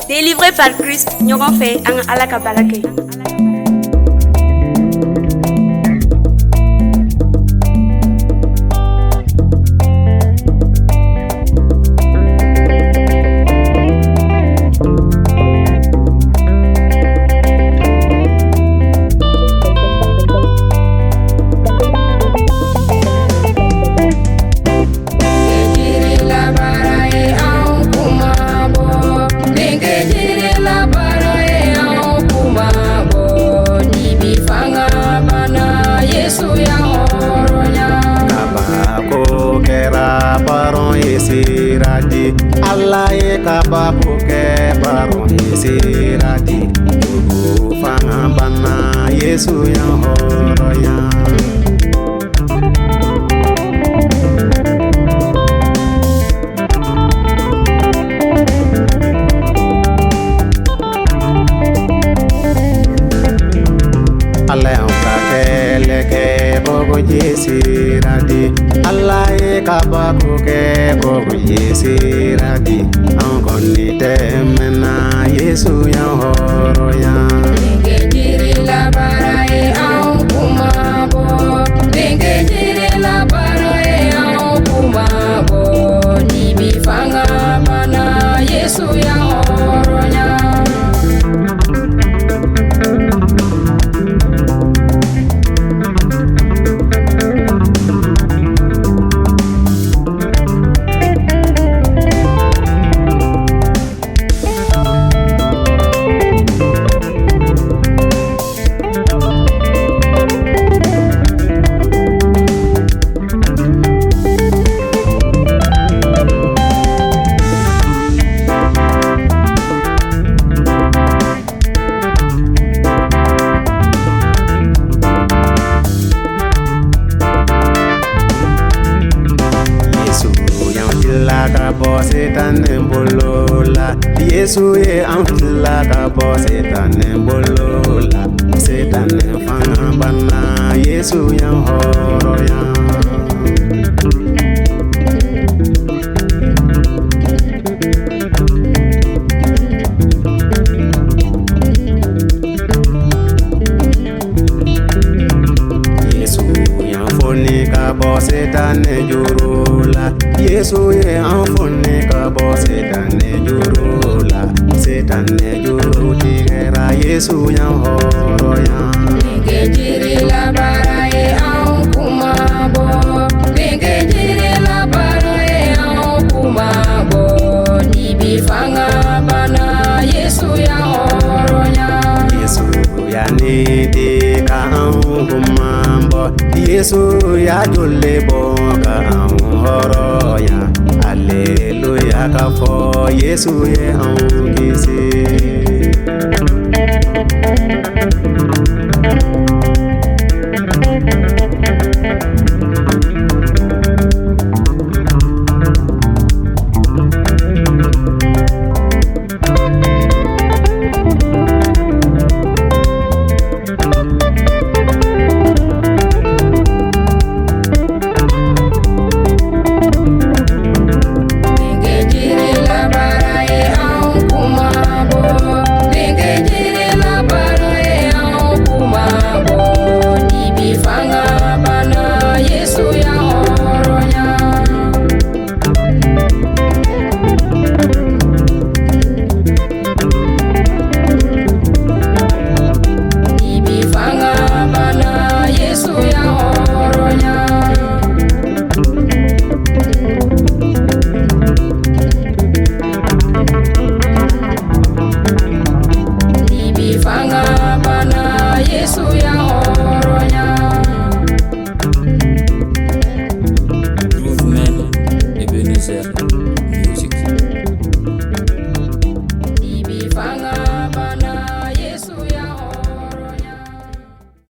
Délivré par Christ, ɲɔgɔn fɛ an ka Ala ka baara kɛ. Allah ye kababu ke baron sirati tugu fanga bana Yesu yang horoya Allah yang kakele ke bogo sirati Allah ye kababu ke bogo sirati an kɔni tɛ mɛnna Yesu yang horoya Jiri la bara ye an kuma bɔ denkɛ jiri la bara ye an kuma bɔ ni bi fanga mana Yesu yang horoya setan bolola Yesu ye an fila ka bɔ setan bolola setan fanga bana Yesu yang horoya Yesu yang foni ka bɔ setan jurula Yesu ye an foni ka bɔ setan jurula setan juru tigɛra Yesu yang horoya denkɛ jiri la bara ye an kuma bɔ denkɛ jiri la bara ye an kuma bɔ ni bi fanga bana Yesu yang horoya Yesu ya ni di ka an kuma bɔ Yesu ya jole bɔ ka an horoya Aleluya ka fɔ Yesu ye an kisi Yesu yang